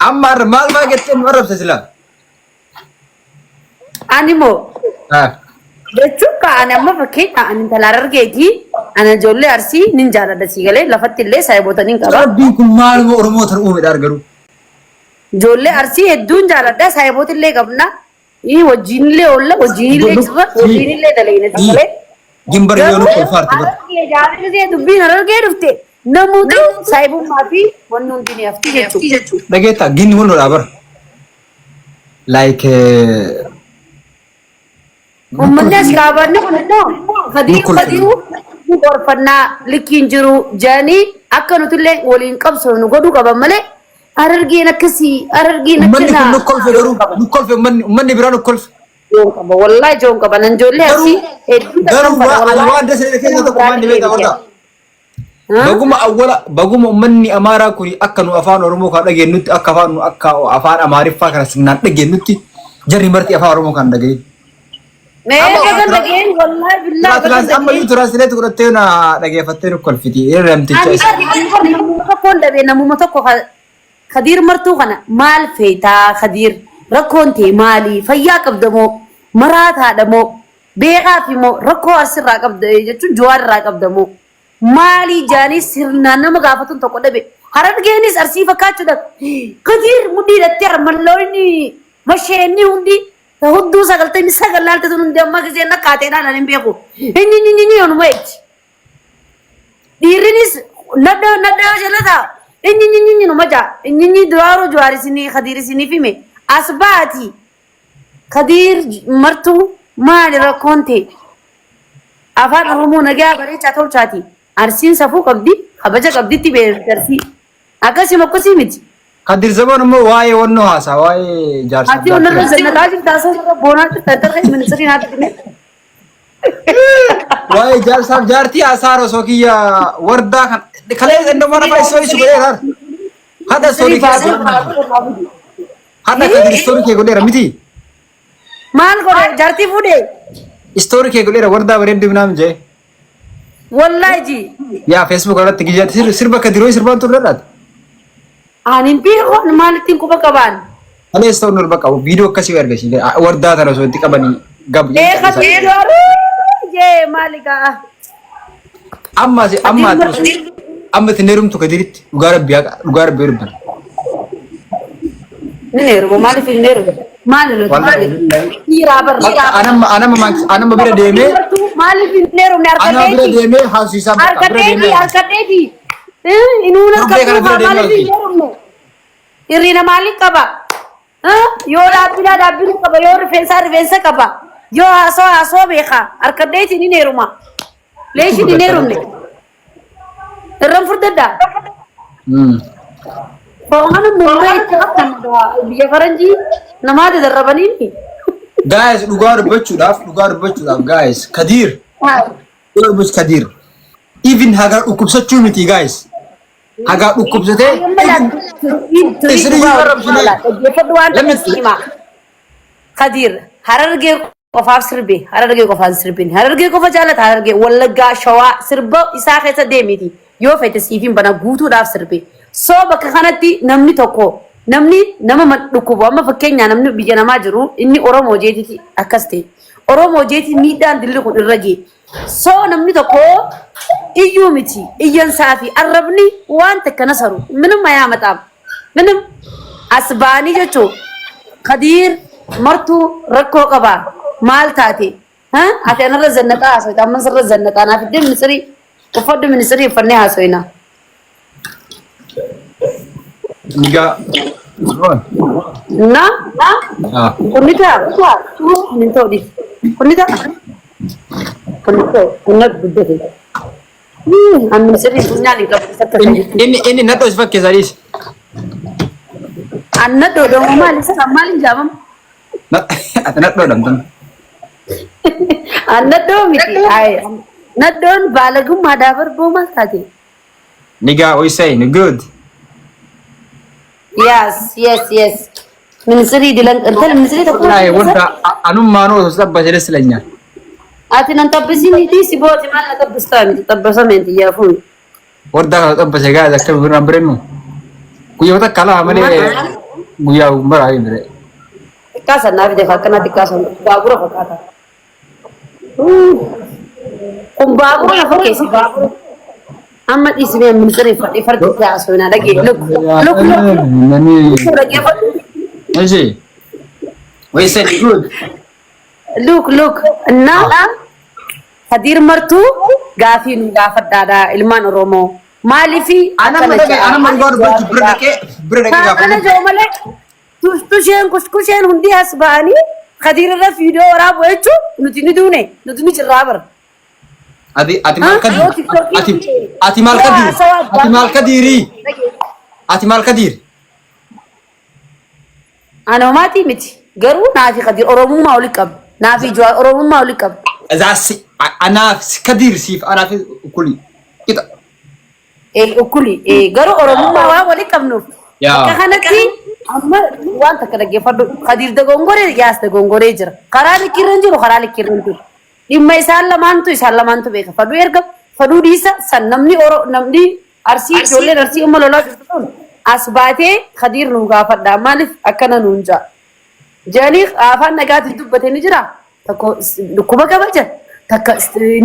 Ammar maal maa getteen warrabsa sila. Ani moo jechuun ani amma fakkeenya ani intala argeeti ani ijoollee Arsii nin jaalladha si galee lafatti illee saayiboota nin qaba. Rabbiin kun maal moo Oromoo tan uumedha argaru. Ijoollee Arsii hedduun jaalladha saayiboota illee qabna. Wajjin illee oolla wajjin illee jiba wajjin illee dalagne si galee. Gimbar yoo nuuf ulfaarte bar. Jaalladha dubbiin argee dhufte namoota saayibummaa fi wanni hundi ni hafti jechuudha. Dhageetta ginni hunduudha bar. Like Ummanni as kaabanni kunoo fadiu gorfannaa likiin jiru jaanii akka nuti illee waliin qabsoonu godhuu qaban malee arargeen akkasii arargeen akkana nukkolfe ummanni biraa nukkolfe joon qaba wallahi joon qaba nan ijoollee asii garuu waan dasee keessa tokko waan dhibee qabata baguma ummanni amaaraa kun akka nu afaan oromoo kan dhageenyutti akka afaan amaariffaa kana sirnaan dhageenyutti jarri marti afaan oromoo kan dhageenyu. Mega kan lagi, wallahi billah. Amma itu rasanya tu kalau teu na lagi fatin ukol fiti, ini dalam tiga. Namu pun dah be namu matok khadir mertu kana mal feta khadir rakonte mali fayyak abdamo marat hadamo bega fimo rako asir rakab de tu juar rakab damo mali jani sirna nama gafatun toko dah be harat genis arsi fakat dah khadir mudi datyar malloini masheni undi Tahudu sagal tadi sagal lalu tu nunjuk mak je nak kate na nalim biaku. Ini onu baik. Diri ni nada je lah tak. Ini nu macam. Ini dua juari sini khadir sini film. Asbati khadir mertu mal rakonte. Afan rumu naga beri catul cati. Arsin safu kabdi, kabaja kabdi tibe tersi. Agak sih mak sih mit. Hadir zaman umur wae wonno hasa wae jar sabda. Hati wonno zaman kaji dasar bona teter kan ministeri hati ni. Wae jar sab jarti asaro sokiya warda kan kale endo mana pai story sugere har. Hada story ke hada kadir story ke golera miti. Mal gore jarti fude. Story ke golera warda berem dimnam je. Wallahi ji. Ya Facebook alat tigijat sirba kadiroi sirba turlat. Anin piro malitin ko bakaban. Ano story nur bakaw video kasi werga sile warda tara so tikabani gab. Khadir je malika. Amma tinerum tu kadirit ugara berban. Nerum mali nerum. Mali irabar. Anam bira deme. Mali nerum Anam bira deme hasisa. Arkadedi. Inu nak mali nerum. Irina malik kaba. Yo dabil kaba yo referensa kaba. Yo aso beka. Arkadedi ni neruma. Leshi ni nerum ni. Teram furdada. Pokoknya mulai kan dia karanji nama ada darabani ni. Guys, lugar bacudaf guys. Kadir. Lugar bac Kadir. Even hagar ukup security guys. Hagar ukup sete. Kadir. Hararge kofaf sirbe. Hararge kofaf jalan hararge. Wallaga shawa sirba isa kesa demiti. Yo fete sifin bana gutu daf sirbe. So bakka kanatti namni tokko namni nama dhukubu amma fakkeenya namni biyya namaa jiru inni Oromoo jeetiti akkas ta'e Oromoo jeeti miidhaan dilli kun irra gee so namni tokko iyyuu miti iyyan saafi arrabni waan takka nasaru minum mayaa maxaam minum asbaanii jechuu Kadir martu rakkoo qaba maal taate ati anarra zannaqaa haasawita amman sirra zannaqaa naaf iddee ministirii uffaddu ministirii uffannee haasawina. Niga. Na? Kunita. Minto di. Kunita. Kunat budde. Amin seri punya ni kalau kita ini nato sebab kesaris. Anak do dong mali sa mali jamam. Anak do dong. Anak do miti ay. Nadon balagum madabar bomal tadi. Niga we say good. Yes. Ministry dilang entar ministry tak pernah. Nah, wonta anu mano sebab bahasa Indonesia. Ati nanti besin itu si bawa cuman nanti besar, terbesar nanti ya pun. Wonta kalau bahasa Inggris, aku pernah beremu. Kuya wonta kalah mana? guyyaa umbara hin dire. Xiqqaasan naaf defa akkana xiqqaasan baabura fakkaata. Kun baabura lafa keessi baabura. Amma dhiisnee ministeerri fardi taasoo na dhagee luk. Nani. Easy. We said good. Look. Naa Hadir martuu gaafii nu gaafadhaadha ilmaan Oromoo. Maaliifi Ana margaa dubbatu bira dhaqee gaafadhu. Kana joo malee tusheen kusheen hundi as ba'anii Hadir irra viidiyoo waraabu jechuun nuti ni duune nuti ni jirraa bara. Ati maal kadiri? Ana maatii miti garuu naafi Hadir Oromummaa oli qabu. Naafi Jawaar Oromummaa oli qabu. Zaasi anaaf kadir siif anaaf ukuli. Kita. Ukuli garuu Oromummaa waan wali qabnuuf. Akka kanatti amma waan takka dhaggeeffadhu Hadir dogongoree yaas dogongoree jira. Karaa likkirran jiru karaa likkirran jiru. Dhimma isaan lamaantu beeka. Faduu erga faduu dhiisa san namni arsii ijoolleen arsii umma lolaa jirtu as baatee Hadir nu gaafadha maaliif akkana nuun ja'a. Jaalii afaan nagaatiin dubbatee ni jira. Takko dhukkuba qaba jedha. Takka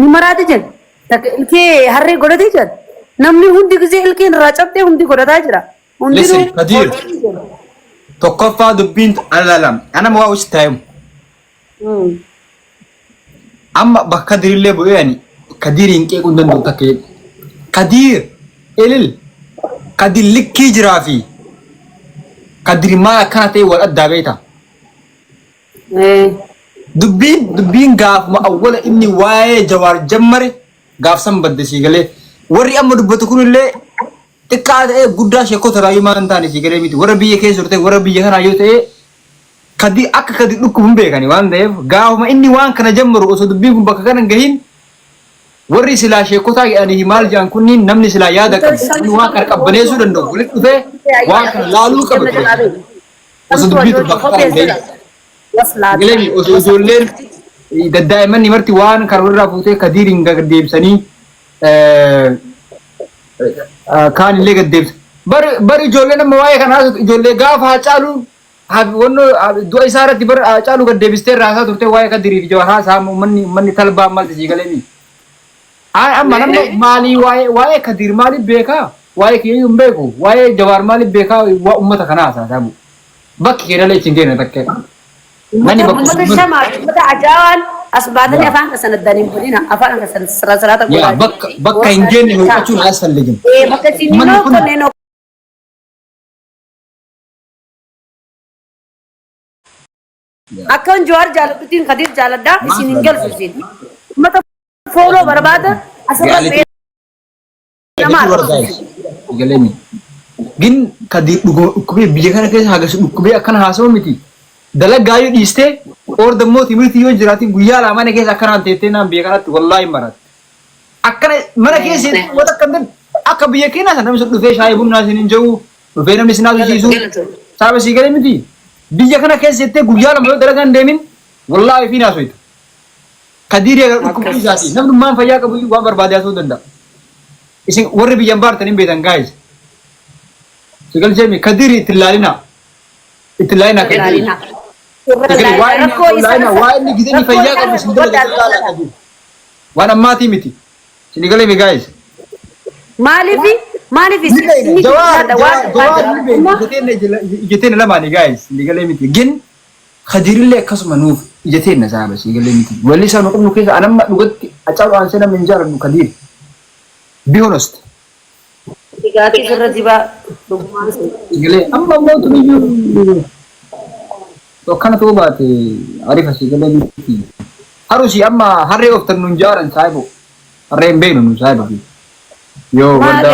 ni maraate jedha. Takka ilkee harree godhatee jedha. Namni hundi gisee ilkeen irraa cabdee hundi godhataa jira. Listen, Hadir. Tokkoffaa dubbiin alalam. Ana waa ustaayim. Amma bakka dirillee bu'eeni Kadiriin qeequun danda'u takkee. Kadir elil Kadir likkii jiraa fi Kadir maal akkana ta'e wal addaa beekta. Dubbiin gaafuma awwala inni waa'ee Jawaar jammare gaafsan badde sii galee warri amma dubbatu kunillee xiqqaa ta'e guddaa sheekota raayumaa hin taane sii galee miti warra biyya keessa turte warra biyya kanaa yoo ta'e Kadir akka Kadir dhukkubu hin beekani waan ta'eef gaafuma inni waan kana jammaru osoo dubbiin kun bakka kana hin gahin warri silaa sheekotaa jedhanii maal jedhan kunniin namni silaa yaada qabu inni waan kana qabbaneessuu danda'u walitti dhufee waan kana laaluu qabu osoo dubbiin kun bakka kana hin gahin. Gilemi osoo ijoolleen daa'imman marti waan kana walirraa fuutee Kadiriin gaddeebisanii kaan illee gaddeebisa. Bari ijoolleen amma waa'ee kana haasatu ijoollee gaafa Haacaaluu du'a isaa irratti bari Haacaaluu gaddeebistee raasaa turte waa'ee Kadiriif Jawaar haasaa uummanni talbaa maalti sii galemi. Amma namni maalii waa'ee Kadir maaliif beekaa? Waa'ee kiyyayyuu hin beeku. Waa'ee Jawaar maaliif beekaa? Waa uummata kana haasaa bakki keedhalee ittiin deemne takkee. Ummata shamaa ummata ajaa'aan as baatanii afaan kasan addaan bulina afaan kasan sirraata godhaa. Bakka hin geenne hojjechuun as fallegin. Bakka sinninoo konneen akkan Jawaar jaaladhutiin Kadir jaaladhaa isin hin galfisiin. Ummata fooloo barbaada asirratti Galemi. Gin Kadir dhukkubee biyya kana keessa hagasi dhukkubee akkana haasa'u miti. Dalagaa yoo dhiistee ordammoo timirtii yoo jiraatin guyyaa lama mana keessa akkanaan teettee naan biyya kanatti wallaahi marat. Akkana mana keessa wata akkan akka biyya keenyaa sana namni sun dhufee shaayii bunaa isin hin jiru dhufee namni isin haasisiisu saaba sii galee miti. Biyya kana keessa jettee guyyaa lama yoo dalagaa hin deemin wallaahi fi naasoita. Kadirii dhukkubbii isaati namni maan fayyaa qabu waan barbaade haasa'uu danda'a. Isin warri biyyan baartan hin beekan gaa'is. Sigal jeemi Kadirii itti ilaalinaa. Itti ilaalinaa Kadirii. Waa inni gidanii fayyaa qabu isin dura ilaalaa qabu. Waan ammaatii miti. Isin galee mi gaa'is. Maaliif ijateen lamaanii gaa'is. Isin galee miti. Gin Kadirillee akkasuma nuuf ijateen na saaba isin galee miti. Walli isaa nu qabnu keessa anamma dhugatti acaalu aansee namni hin jaaladhu Kadirii. Be honest. Dhugaatii irra dibaa. Galee amma mootu biyyuu. Tokkana ta'uu baate ariifa si galee miti. Harusi amma harree ooftan nuun jaaran saayibu. Harree hin beeknu nuun saayibu. Yoo wanta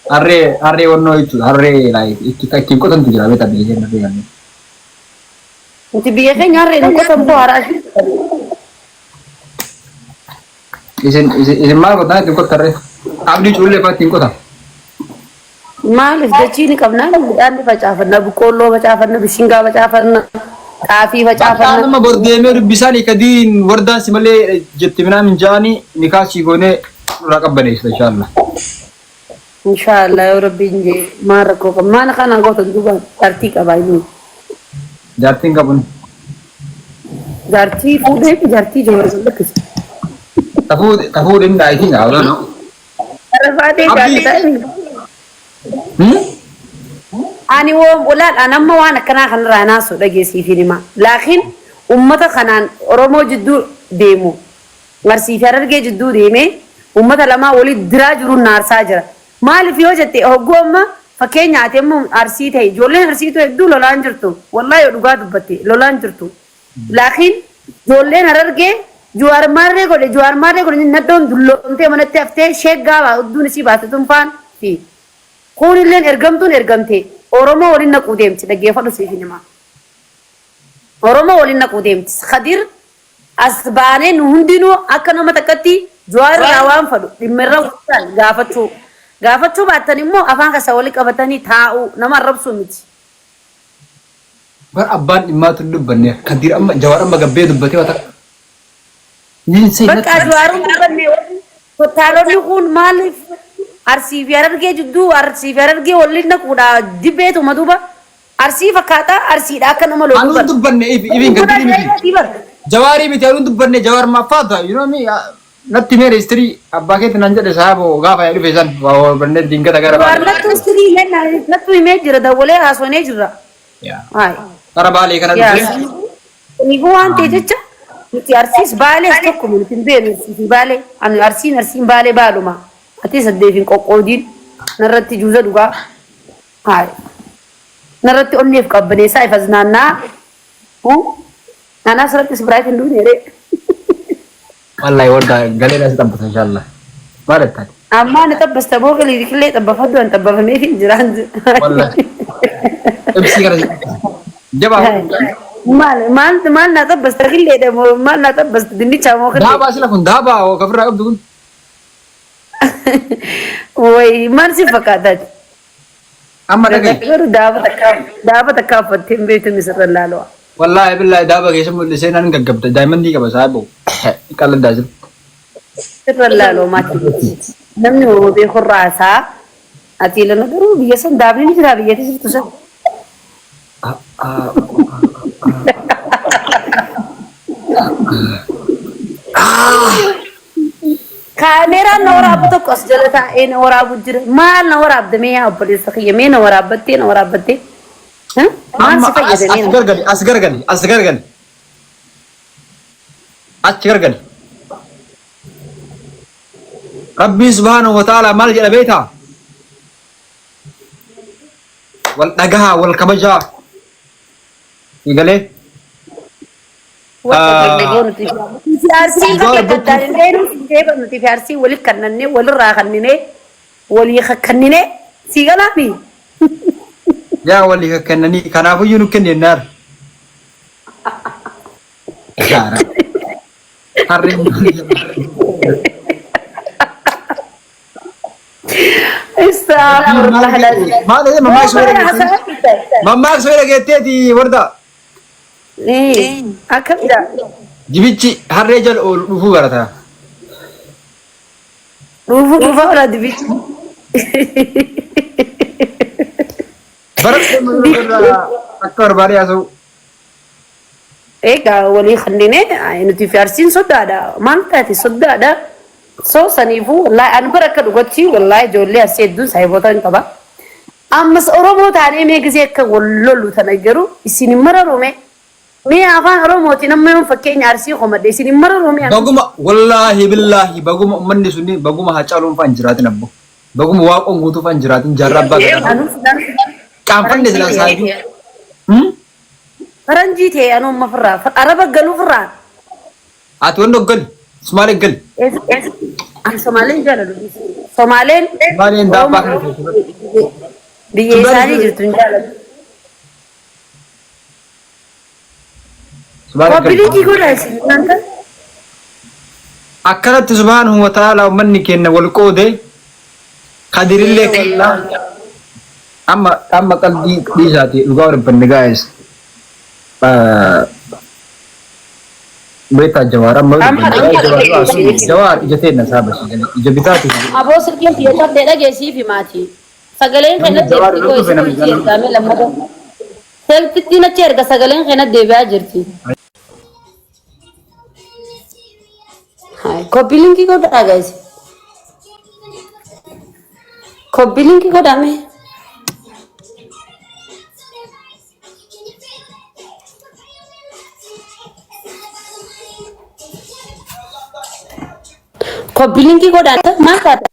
harree wannoo jechuudha. Harree ittiin qotantu jira beektaa biyya keenya beekamne. Nuti biyya keenya harree hin qotan boo haraa Isin maal qotan ittiin qottarree? Abdii cuullee fa'aa ittiin qotan. Maaliif dachii ni qabnaa midhaan ni facaafanna boqqoolloo facaafanna bishingaa facaafanna xaafii facaafanna. Nama bordeemee dubbisanii Kadiin wardaan si malee jetti minaan hin jaanii ni kaasii goonee irraa qabbaneessa inshaallah. inshallah ya rabbi nje marako kam mana kana goto duban arti ka bayni Jaartiin qabun. jarti fude jarti jawar lakis Tafuu dindaa isin gaawla no. arafate Abdi. jarti ani wo ulal anamma wana kana kan rana so dage sifinima lakin ummata kanan oromo jiddu demo marsi fararge jiddu deme ummata lama wali dirajuru nar sajara malif yo jette hogoma fakenya atemu arsi tay jolle arsi to eddu lolan jirtu wallahi duga dubbati lolan jirtu lakin jolle nararge juar marre gode nadon dullo onte manate afte shegga wa uddu nisi batatum fan fi kun illeen ergamte oromo walin naqu deemti dhageeffadhu siifinima oromo walin naqu deemti khadir asbaaneen hundinuu akka nama takkatti jawaar raawaan fadhu dhimmirra gaafachuu baattan immoo afaan kasa wali qabatanii taa'u nama arrabsuu miti Bar abbaan dhimmaatu dubbanne Kadir amma Jawaar amma gabbee dubbatee wata. bakka jawaaruun dubbanne taalonni kun maaliif arsiif yarargee jidduu arsiif yarargee waliin naquudha dibbeetu maduba arsii fakkaata arsiidha akka nama loo Anu dubbanne ibin gaddi miti. Jawaarii miti anu dubbanne Jawaar maafaata you know me natti mere istri abbaa keetti nan jedhe saabo gaafa yaa dhufe san banne dingata gara Jawaar nattu istrii lenna nattu himee jira dawwalee haasonee jira hai Tara baalee kana dhufe. ni ko waan ta'e jecha nuti arsiis baalee tokko mun hin beenu arsiis baalee anu arsiin baalee baaluma ati saddeefin qoqqoodiin narratti juuza dhugaa hai narratti onneef qabbaneessaa ifas naannaa naannaa asirratti sibiraayit hin duune jedhee Wallahi warda galee na tabbata inshallah. Bareettaati. amma ni tabbasta moo galii killee tabbafaddu an tabbafamee fi jiraan Wallahi. MC kana jabaa. maal na tabbasta killee demo maal na tabbasta dinnicha moo killee Daabaa sila kun daabaa kafirraa qabdu kun. way maal si fakkaataati Amma dhagaye. garuu daaba takkaa uffattee hin beektu misirra laaloo Wallahi billahi daabaa keessa mul'isee nan gaggabda daa'imman ni qaba saabo. Qalladdaa jiru. sirra laaloo maatii namni oromoo beekurraa isaa ati lana garuu biyya san daabni ni jira biyyatti jirtu san kaameraan na waraabu tokko as jala taa'ee na waraabu jira maal na waraabdamee yaa obboleessa kiyya mee na waraabbattee maal si fayyadamee as gargali. Achi gargali. Rabbi subhanahu wa ta'ala maal jedha beektaa? Wal dhagahaa wal kabajaa. Eegalee. nuti fiyaarsii wali kannanne walirraa kannine walii kannine sii galaafi Yaa walii kakkannanii kanaafuyyuu nu kennenaar. Harreen Astaghfirullah lazim. maal mammaak soo dhageetteeti warda Akkamidha? jibichi harree jala oolu dhufuu barata. Dhufa ola dibichi. Akka barbaade haasa'u. Egaa walii kannine nuti fiyaarsiin sodaadha. Maal taate sodaadha. So saniifuu wallahi an bara akka dhugatti wallahi ijoollee asii hedduun saayiboota hin qaba. Ammas Oromoo taanee mee gisee akka wallollu tana garuu isin hin mararume. Mee afaan Oromooti namni yoo fakkeenya arsii qomadde isin hin mararume. Baguma wallahi billahi baguma ummanni sunni baguma hacaaluun faan jiraatin abbo. Baguma waaqoon guutuu faan jiraatin jaarraa abbaa gadaa. Qaanfanne silaa saayidu. Faranjii ta'e anuma firraa araba galuu firraa. Ati wanni hoggali Sumaalee gali. An Somaaleen jaalladhu. Somaaleen Sumaaleen daabbaa kana keessatti. biyya isaanii jirtu hin jaalladhu. Kobilitii godha isin nanta. Akkanatti subhaanahu wa ta'ala ummanni keenya wal qoode Kadirillee kallaa amma qalbii dhiisaati dhugaa warbbanne gaa'es. Beeta jawaara amma Amma jawaar ijatee na saaba ija bitaati. aboo sirkiin fiye cabdee dhageessii fi maatii. Sagaleen keenya deebii koo isin hojii ergaame lammata. Selfittiin achi erga sagaleen keenya deebi'aa jirti. Koppi linkii godhaa guys. Koppi linkii godhame. Koppi linkii godhaa maal taata?